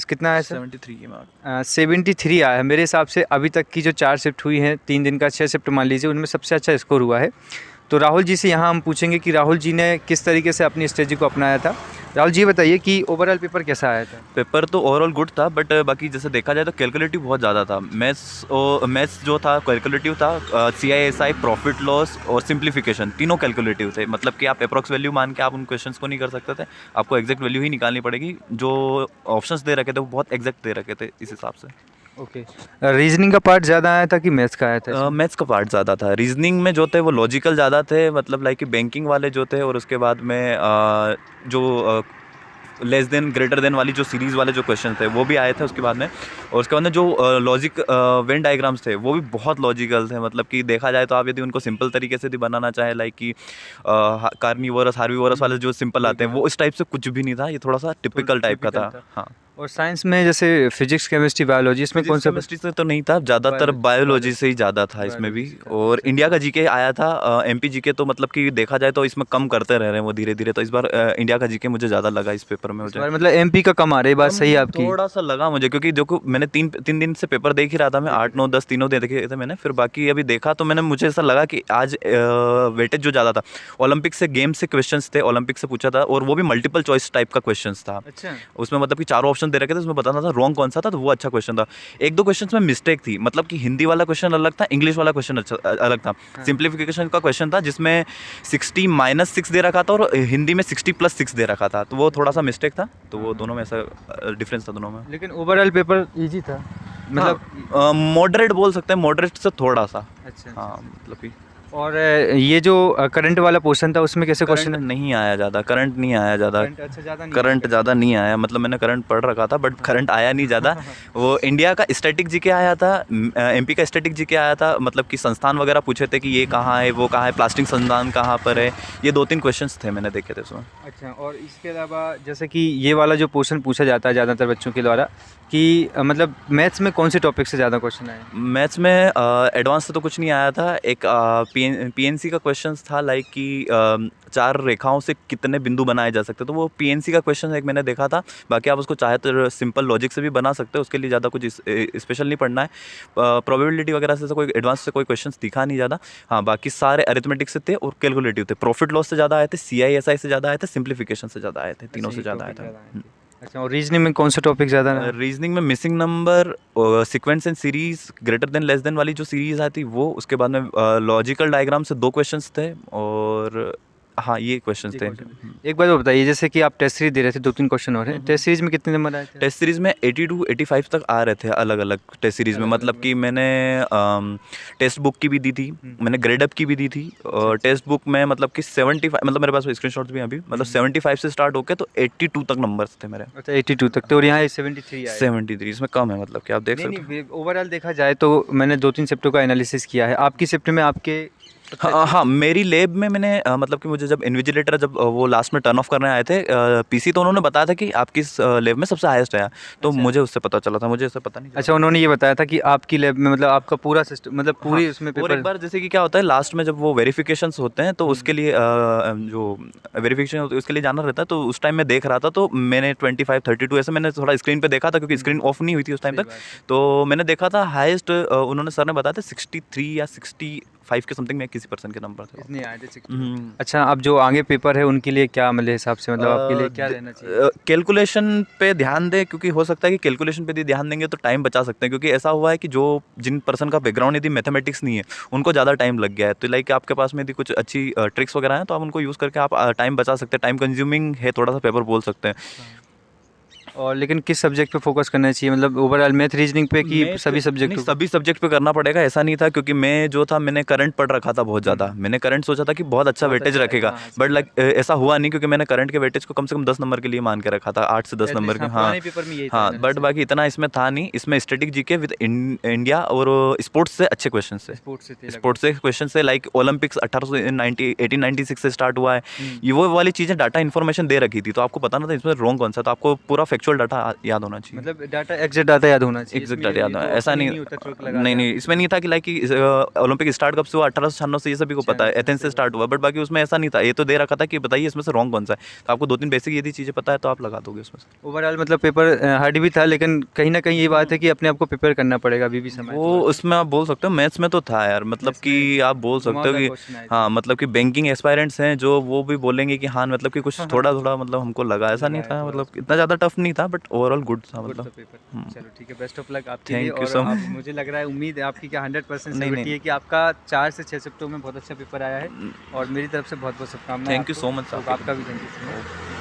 कितना है सर? 73 के मार्क। 73 आया है मेरे हिसाब से। अभी तक की जो 4 शिफ्ट हुई हैं, 3 दिन का 6 शिफ्ट मान लीजिए, उनमें सबसे अच्छा स्कोर हुआ है। तो राहुल जी से यहाँ हम पूछेंगे कि राहुल जी ने किस तरीके से अपनी स्ट्रेटजी को अपनाया था। राहुल जी बताइए कि ओवरऑल पेपर कैसा आया था? पेपर तो ओवरऑल गुड था, बट बाकी जैसे देखा जाए तो कैलकुलेटिव बहुत ज़्यादा था। मैथ्स जो था कैलकुलेटिव था, CISI, प्रॉफिट लॉस और सिंप्लीफिकेशन तीनों कैलकुलेटिव थे। मतलब कि आप अप्रॉक्स वैल्यू मान के आप उन क्वेश्चंस को नहीं कर सकते थे, आपको एग्जैक्ट वैल्यू ही निकालनी पड़ेगी। जो ऑप्शंस दे रखे थे वो बहुत एग्जैक्ट दे रखे थे इस हिसाब से। ओके। रीजनिंग का पार्ट ज़्यादा आया था कि मैथ्स का आया था इसमें? मैथ्स का पार्ट ज़्यादा था। रीजनिंग में जो थे वो लॉजिकल ज़्यादा थे, मतलब लाइक कि बैंकिंग वाले जो थे, और उसके बाद में जो लेस देन ग्रेटर देन वाली जो सीरीज़ वाले जो क्वेश्चन थे वो भी आए थे उसके बाद में। और उसके बाद में जो लॉजिक वेन डायग्राम्स थे वो भी बहुत लॉजिकल थे। मतलब कि देखा जाए तो आप यदि उनको सिंपल तरीके से भी बनाना चाहे, लाइक कि कार्निवोरस हार्बीवोरस वाले जो सिंपल आते हैं, वो इस टाइप से कुछ भी नहीं था। ये थोड़ा सा टिपिकल टाइप का था। हाँ। और साइंस में जैसे फिजिक्स, केमिस्ट्री, बायोलॉजी, इसमें कौन फिजिक्स सा? केमिस्ट्री से तो नहीं था, ज़्यादातर बायोलॉजी से ही ज़्यादा था इसमें भी। बायोलॉजी से था। और अच्छा। इंडिया का जीके आया था, MP जीके, तो मतलब कि देखा जाए तो इसमें कम करते रह रहे हैं वो धीरे धीरे। तो इस बार इंडिया का जीके मुझे ज़्यादा लगा इस पेपर में इस मुझे। बार मतलब एमपी का कम आ रही है, बात सही है कम आपकी? थोड़ा सा लगा मुझे, क्योंकि देखो मैंने तीन तीन दिन से पेपर देख ही रहा था मैं। 8, 9, 10 तीनों दे देखे थे मैंने। फिर बाकी अभी देखा तो मुझे ऐसा लगा कि आज वेटेज जो ज़्यादा था, ओलंपिक से, गेम से क्वेश्चंस थे, ओलंपिक से पूछा था, और वो भी मल्टीपल चॉइस टाइप का क्वेश्चंस था। अच्छा। उसमें मतलब कि चारों ऑप्शन दे रखे थे, उसमें बताना था रॉन्ग कौन सा था, तो वो अच्छा क्वेश्चन था। एक दो क्वेश्चंस में मिस्टेक थी, मतलब कि हिंदी वाला क्वेश्चन अलग था, इंग्लिश वाला क्वेश्चन अलग था। हाँ। सिंप्लीफिकेशन का क्वेश्चन था जिसमें 60-6 दे रखा था, और हिंदी में 60+6 दे रखा था, तो वो थोड़ा सा मिस्टेक था। तो वो दोनों में ऐसा डिफरेंस था दोनों में। लेकिन ओवरऑल पेपर इजी था मतलब? हाँ, मॉडरेट बोल सकते हैं, मॉडरेट से थोड़ा सा। अच्छा हाँ, अच्छा। मतलब कि और ये जो करंट वाला पोर्शन था उसमें कैसे करंट क्वेश्चन? नहीं आया ज़्यादा, करंट नहीं आया ज़्यादा। करंट अच्छा ज़्यादा नहीं आया करंट करंट। ज़्यादा नहीं आया, मतलब मैंने करंट पढ़ रखा था, बट करंट आया नहीं ज़्यादा। वो इंडिया का स्टैटिक जीके आया था, MP का स्टैटिक जीके आया था। मतलब कि संस्थान वगैरह पूछे थे कि ये कहाँ है, वो कहाँ है, प्लास्टिक संस्थान कहाँ पर है। ये 2-3 क्वेश्चंस थे मैंने देखे थे उसमें। अच्छा, और इसके अलावा जैसे कि ये वाला जो पोर्शन पूछा जाता है ज़्यादातर बच्चों के द्वारा कि मतलब मैथ्स में कौन से टॉपिक से ज़्यादा क्वेश्चन आए? मैथ्स में एडवांस से तो कुछ नहीं आया था। एक PNC का क्वेश्चन था, लाइक कि 4 रेखाओं से कितने बिंदु बनाए जा सकते हैं, तो वो PNC का क्वेश्चन एक मैंने देखा था। बाकी आप उसको चाहे तो सिंपल लॉजिक से भी बना सकते हो, उसके लिए ज़्यादा कुछ स्पेशल नहीं पढ़ना है। प्रोबेबिलिटी वगैरह से तो कोई एडवांस से कोई क्वेश्चन दिखा नहीं ज़्यादा। हाँ, बाकी सारे अरिथमेटिक से थे और कैलकुलेटिव थे। प्रॉफिट लॉस से ज़्यादा आए थे, CISI से ज़्यादा आए थे, सिंप्लीफिकेशन से ज़्यादा आए थे, तीनों अच्छा, से ये ज़्यादा आया टॉपिक था। ज़्यादा आए थे। अच्छा, और रीजनिंग में कौन सा टॉपिक ज़्यादा रहा? रीजनिंग में missing number, sequence and series, greater than less than वाली जो सीरीज आती वो, उसके बाद में लॉजिकल डायग्राम से 2 क्वेश्चंस थे, और हाँ, ये क्वेश्चंस ये थे। क्वेश्चन एक बार और बताइए, जैसे कि आप टेस्ट सीरीज दे रहे थे, 2-3 क्वेश्चन हो रहे हैं, टेस्ट सीरीज में कितने नंबर आए थे? टेस्ट सीरीज में 82-85 तक आ रहे थे अलग अलग टेस्ट सीरीज में। अलग अलग मतलब कि मैंने टेक्स्ट बुक की भी दी थी, मैंने ग्रेड अप की भी दी थी। अच्छा अच्छा। टेक्स्ट बुक में मतलब कि 75, मतलब मेरे पास स्क्रीनशॉट्स भी हैं अभी, मतलब 75 से स्टार्ट होके तो 82 तक नंबर्स थे मेरे। अच्छा, 82 तक, तो और यहाँ 73 आए थे। 73 इसमें कम है, मतलब कि आप देख नहीं सकते हो। नहीं, ओवरऑल देखा जाए तो मैंने 2-3 शिफ्टों का एनालिसिस किया है। आपकी शिफ्ट में आपके सबसे हाँ अच्छे? हाँ, मेरी लैब में मैंने मतलब कि मुझे जब इन्विजिलेटर जब वो लास्ट में टर्न ऑफ करने आए थे PC, तो उन्होंने बताया था कि आपकी लैब में सबसे हाईएस्ट है। तो अच्छा मुझे उससे पता चला था, मुझे इससे पता नहीं चला अच्छा, था। उन्होंने ये बताया था कि आपकी लैब में मतलब आपका पूरा सिस्टम, मतलब हाँ, पूरी उसमें और एक पेपर। बार जैसे कि क्या होता है लास्ट में जब वो वेरिफिकेशंस होते हैं, तो उसके लिए जो वेरिफिकेशन होती है उसके लिए जाना रहता है। तो उस टाइम मैं देख रहा था, तो मैंने 25, 32 ऐसे मैंने थोड़ा स्क्रीन पे देखा था, क्योंकि स्क्रीन ऑफ नहीं हुई थी उस टाइम सही तक। बात है। तो मैंने देखा था हाईएस्ट, उन्होंने सर ने बताया था 63 या 65 के समथिंग में किसी पर्सन के नंबर थे वो। इतने आए थे 60। हम्म। अच्छा, अब जो आगे पेपर है उनके लिए क्या मतलब हिसाब से, मतलब आपके लिए क्या रहना चाहिए? कैलकुलेशन पे ध्यान दें, क्योंकि हो सकता है कि कैलकुलेशन पे यदि ध्यान देंगे तो टाइम बचा सकते हैं। क्योंकि ऐसा हुआ है कि जो जिन पर्सन का बैकग्राउंड यदि मैथमेटिक्स नहीं है, उनको ज़्यादा टाइम लग गया है। तो लाइक आपके पास में यदि कुछ अच्छी ट्रिक्स वगैरह हैं, तो आप उनको यूज़ करके आप टाइम बचा सकते हैं। टाइम कंज्यूमिंग है थोड़ा सा पेपर बोल सकते हैं। और लेकिन किस सब्जेक्ट पे फोकस करना चाहिए, मतलब ओवरऑल मैथ रीजनिंग पे कि मैथ सभी नहीं, सब्जेक्टों पे? सभी सब्जेक्ट पे करना पड़ेगा ऐसा नहीं था, क्योंकि मैं जो था मैंने करंट पढ़ रखा था बहुत ज़्यादा। मैंने करंट सोचा था कि बहुत अच्छा बहुत वेटेज अच्छा आएगा, रखेगा, हाँ हाँ, बट सही बात। ऐसा हुआ नहीं, क्योंकि मैंने करंट के वेटेज को कम से कम 10 नंबर के लिए मान के रखा था, 8 से 10 नंबर एटलीस्ट के। हाँ, हाँ पुराने पेपर में यही था हाँ, बट एनालिसिस। बाकी इतना इसमें था नहीं। इसमें स्टैटिक जीके विद इंडिया और स्पोर्ट्स से अच्छे क्वेश्चन से, स्पोर्ट्स से थे लगभग। स्पोर्ट्स से क्वेश्चन से, लाइक ओलंपिक्स 1896 से स्टार्ट हुआ है। हम्म। ये वो वाली चीज़ें डाटा इन्फॉर्मेशन दे रखी थी, तो आपको पता ना था इसमें रॉन्ग कौन सा, तो आपको पूरा एक्चुअल डाटा याद होना चाहिए। मतलब डाटा एग्जैक्ट डाटा याद होना चाहिए। एग्जैक्ट इसमें डाटा याद ये होना, तो ऐसा option ही नहीं। होता तुरंत लगा नहीं दिया। नहीं, इसमें नहीं था कि लाइक कि ओलंपिक स्टार्ट कब से हुआ, 1896 से, ये सभी को अच्छा, पता है, अच्छा, एथेंस से सही स्टार्ट हुआ, बट बाकी उसमें ऐसा नहीं था। ये तो दे रखा था कि बताइए इसमें से रॉन्ग कौन सा है, तो आपको 2-3 बेसिक यदि चीज़ें पता है तो आप लगा दोगे उसमें से। ओवरऑल मतलब पेपर हार्ड भी था, लेकिन कहीं ना कहीं ये बात है कि अपने आप को प्रिपेयर करना पड़ेगा, अभी भी समय है वो थोड़ा सा। उसमें आप बोल सकते हो, मैथ्स में तो था यार, मतलब Maths कि में आप बोल सकते हो घुमावदार कि क्वेश्चन आए थे। हाँ, मतलब कि बैंकिंग एस्पायरेंट्स हैं जो, वो भी बोलेंगे कि हाँ, मतलब कि कुछ थोड़ा थोड़ा मतलब हमको लगा, ऐसा नहीं लगा है था, थोड़ा मतलब उसमें। इतना ज़्यादा टफ नहीं था, बट ओवरऑल गुड था गुड मतलब। था पेपर। चलो ठीक है, बेस्ट ऑफ लक आपके लिए। थैंक यू और सो आप, मच। मुझे लग रहा है, उम्मीद है आपकी क्या 100% नहीं श्योरिटी नहीं, है कि आपका 4 से 6 शिफ्टों में बहुत अच्छा पेपर आया है। और मेरी तरफ से बहुत बहुत शुभकामनाएं थैंक यू आपको। सो मच तो आपके आपका भी लिए। Thank you so much.